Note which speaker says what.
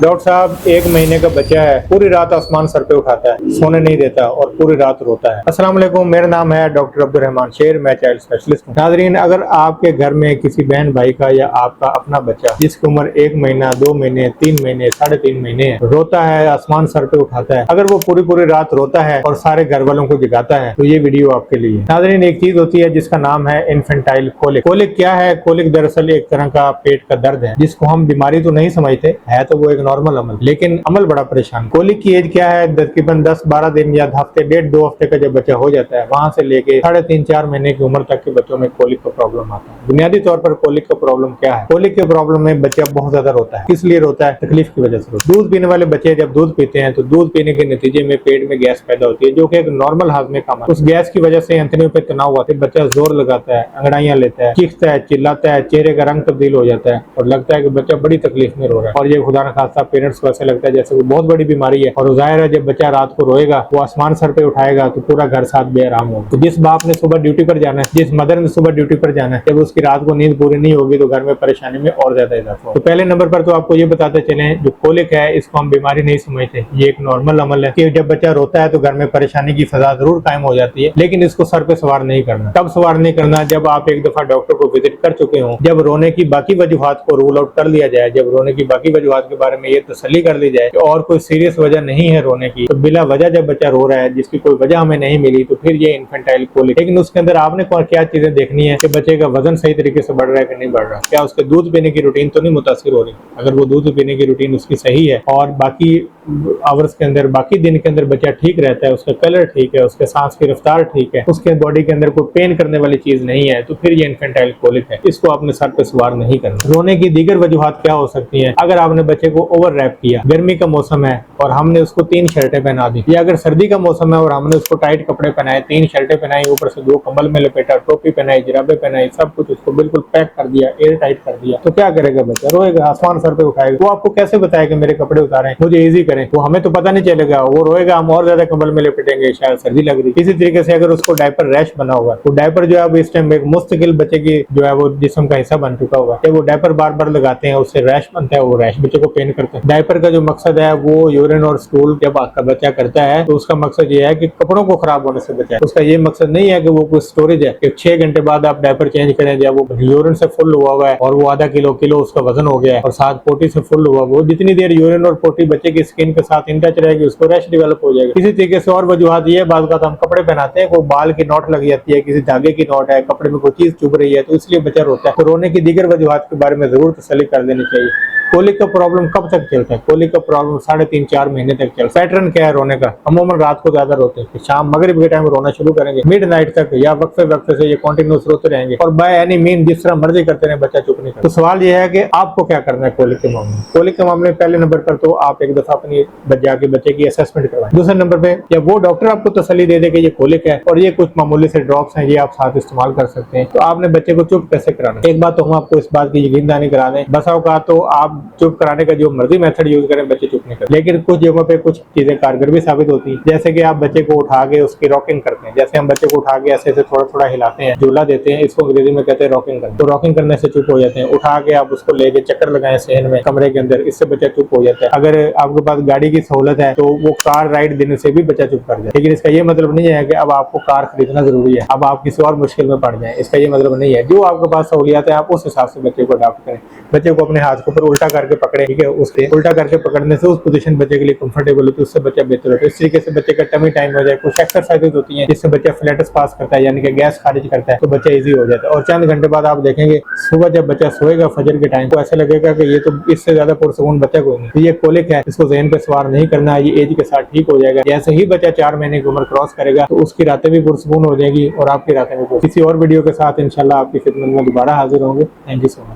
Speaker 1: Doctor साहब, 1 महीने का बच्चा है, पूरी रात आसमान सर पे उठाता है, सोने नहीं देता और पूरी रात रोता है। अस्सलाम वालेकुम, मेरा नाम है डॉक्टर अब्दुल रहमान शेर, मैं चाइल्ड स्पेशलिस्ट हूँ। नाज़रीन, अगर आपके घर में किसी बहन भाई का या आपका अपना बच्चा जिसकी उम्र 1 महीना, 2 महीने, 3 महीने, 3.5 महीने है, रोता है, आसमान सर पे उठाता है, अगर वो पूरी पूरी रात रोता है और सारे घर वालों को जगाता है, तो ये वीडियो आपके लिए। नाज़रीन, एक चीज होती है जिसका नाम है इन्फेंटाइल कोलिक। कोलिक क्या है? कोलिक दरअसल एक तरह का पेट का दर्द है, जिसको हम बीमारी तो नहीं समझते, है तो वो एक नॉर्मल अमल, लेकिन अमल बड़ा परेशान। कोलिक की एज क्या है? तकरीबन 10-12 दिन या हफ्ते, 1.5-2 हफ्ते का जब बच्चा हो जाता है, वहां से लेके 3.5-4 महीने की उम्र तक के बच्चों में कोलिक का प्रॉब्लम आता है। बुनियादी तौर पर कोलिक का प्रॉब्लम क्या है? कोलिक के प्रॉब्लम में बच्चा बहुत ज्यादा रोता है। किस लिए रोता है? तकलीफ की वजह से। दूध पीने वाले बच्चे जब दूध पीते हैं तो दूध पीने के नतीजे में पेट में गैस पैदा होती है, जो कि एक नॉर्मल हाजमे का अमल। उस गैस की वजह से अंतड़ियों पे तनाव आता है, बच्चा जोर लगाता है, अंगड़ाइयां लेता है, चीखता है, चिल्लाता है, चेहरे का रंग तब्दील हो जाता है और लगता है कि बच्चा बड़ी तकलीफ में रो रहा है। और ये खुदा न खास्ता पेरेंट्स को ऐसा लगता है जैसे कोई बहुत बड़ी बीमारी है। और जाहिर है, जब बच्चा रात को रोएगा, वो आसमान सर पे उठाएगा तो पूरा घर साथ बेआराम होगा। तो जिस बाप ने सुबह ड्यूटी पर जाना है, जिस मदर ने सुबह ड्यूटी पर जाना है, जब उसकी रात को नींद पूरी नहीं होगी तो घर में परेशानी में और ज्यादा इजाफा होगा। तो पहले नंबर पर तो आपको ये बताते चले, जो कोलिक है इसको हम बीमारी नहीं समझते, ये एक नॉर्मल अमल है कि जब बच्चा रोता है तो घर में परेशानी की फजा जरूर कायम हो जाती है, लेकिन इसको सर पे सवार नहीं करना। कब सवार नहीं करना? जब आप एक दफा डॉक्टर को विजिट कर चुके हो, जब रोने की बाकी वजूहात को रूल आउट कर लिया जाए, जब रोने की बाकी वजूहात के बारे में ये तसल्ली कर ली जाए कि और कोई सीरियस वजह नहीं है रोने की, तो बिला वजह जब बच्चा रो रहा है जिसकी कोई वजह हमें नहीं मिली, तो फिर ये इन्फेंटाइल कोलिक। लेकिन उसके अंदर आपने क्या चीजें देखनी है कि बच्चे का वजन सही तरीके से बढ़ रहा है कि नहीं बढ़ रहा, क्या उसके दूध पीने की रूटीन तो नहीं मुतासिर हो रही। अगर वो दूध पीने की रूटीन उसकी सही है और बाकी आवर्स के अंदर, बाकी दिन के अंदर बच्चा ठीक रहता है, उसका कलर ठीक है, उसके सांस की रफ्तार ठीक है, उसके बॉडी के अंदर कोई पेन करने वाली चीज नहीं है, तो फिर ये इन्फेंटाइल कोलिक है। इसको आपने सर पे सवार नहीं करना। रोने की दीगर वजूहात क्या हो सकती है? अगर आपने बच्चे को ओवर रैप किया, गर्मी का मौसम है और हमने उसको 3 शर्टें पहना दी, या अगर सर्दी का मौसम है और हमने उसको टाइट कपड़े पहनाए, 3 शर्टें पहनाई, ऊपर से 2 कंबल में लपेटा, टोपी पहनाई, जुराबे पहनाई, सब कुछ उसको बिल्कुल पैक कर दिया, एयर टाइट कर दिया, तो क्या करेगा बच्चा? रोएगा, आसमान सर पे उठाएगा। वो आपको कैसे बताएगा मेरे कपड़े उतारें, मुझे इजी करें? वो हमें तो पता नहीं चलेगा, वो रोएगा, हम और ज्यादा कंबल में लपेटेंगे, शायद सर्दी लग रही। इसी तरीके से अगर उसको डायपर रैश बना हुआ, तो डायपर जो है अब इस टाइम एक मुस्तकिल बच्चे की जो है वो जिस्म का हिस्सा बन चुका हुआ है। वो डायपर बार बार लगाते हैं, उससे रैश बनता है, वो रैश बच्चे को पेन करता है। डायपर का जो मकसद है वो यूरिन और स्टूल जब आपका बच्चा करता है तो उसका मकसद ये है कि कपड़ों को खराब होने से बचाए। उसका ये मकसद नहीं है कि वो कोई स्टोरेज है कि 6 घंटे बाद आप डायपर चेंज करें, जब वो यूरिन से फुल हुआ है और वो आधा किलो उसका वजन हो गया है और साथ पोटी से फुल हुआ, वो जितनी देर यूरिन और पोटी बच्चे की स्किन के साथ इन टच रहेगी, उसको रैश डेवलप हो जाएगा। इसी तरीके से और वजूहत ये बात का हम कपड़े पहनाते हैं, कोई बाल की नोट लग जाती है, किसी धागे की नोट है, कपड़े में कोई चीज चुभ रही है, तो इसलिए बच्चा रोता है। तो रोने की दीगर वजूहत के बारे में जरूर तसल्ली कर देनी चाहिए। कोलिक का प्रॉब्लम कब तक चलता है? कोलिक का प्रॉब्लम 3.5-4 महीने तक चलता है। पैटर्न क्या है रोने का? अमूमन रात को ज्यादा रोते हैं, शाम मगरिब के टाइम रोना शुरू करेंगे, मिडनाइट तक या वक्फे से ये कंटिन्यूस रोते रहेंगे और बाय एनी मीन जिस तरह मर्जी करते रहे, बच्चा चुप नहीं करता। तो सवाल ये है कि आपको क्या करना है कोलिक के मामले में? कोलिक के मामले में पहले नंबर पर तो आप एक दफा अपनी जाके बच्चे की असेसमेंट करवाएं। दूसरे नंबर पे या वो डॉक्टर आपको तसल्ली दे दे कि ये कोलिक है और ये कुछ मामूली से ड्रॉप्स हैं, ये आप साथ इस्तेमाल कर सकते हैं, तो आपने बच्चे को चुप कैसे कराना? एक बात तो हम आपको इस बात की यकीनदानी करा दें, बसा औकात तो आप चुप कराने का जो मर्जी मेथड यूज करें, बच्चे चुप नहीं करते, लेकिन कुछ जगहों पे कुछ चीजें कारगर भी साबित होती हैं। जैसे कि आप बच्चे को उठा के उसकी रॉकिंग करते हैं, जैसे हम बच्चे को उठा के ऐसे थोड़ा थोड़ा हिलाते हैं, झूला देते हैं, इसको अंग्रेजी में कहते हैं रॉकिंग करना। तो रॉकिंग करने से चुप हो जाते हैं। उठा के आप उसको लेके चक्कर लगाएं सहन में, कमरे के अंदर, इससे बच्चा चुप हो जाता है। अगर आपके पास गाड़ी की सहूलत है तो वो कार राइड देने से भी बच्चा चुप कर जाए। लेकिन इसका ये मतलब नहीं है कि अब आपको कार खरीदना जरूरी है, अब आप किसी और मुश्किल में पड़ जाए, इसका ये मतलब नहीं है। जो आपके पास सहूलियत है आप उस हिसाब से बच्चे को अडॉप्ट करें। बच्चे को अपने हाथ के ऊपर उल्टा करके पकड़े, ठीक है, उससे उल्टा करके पकड़ने से उस पोजीशन बच्चे के लिए कंफर्टेबल होती है, उससे बच्चा बेहतर होता है। इस तरीके से बच्चे का टमी टाइम हो जाए। कुछ एक्सरसाइजेज होती हैं जिससे बच्चा फ्लैटस पास करता है, यानी कि गैस खारिज करता है, तो बच्चा इजी हो जाता है। और चंद घंटे बाद आप देखेंगे सुबह जब बच्चा सोएगा फजर के टाइम, तो ऐसा लगेगा कि ये तो इससे ज्यादा पुरसकून बच्चा कोई नहीं। तो ये कोलिक है, इसको ज़हन पे सवार नहीं करना है, ये एज के साथ ठीक हो जाएगा। जैसे ही बच्चा 4 महीने की उम्र क्रॉस करेगा तो उसकी रातें भी पुरसकून हो जाएगी और आपकी रातें भी। किसी और वीडियो के साथ इंशाल्लाह आपकी खिदमत में दोबारा हाजिर होंगे। Thank you so much.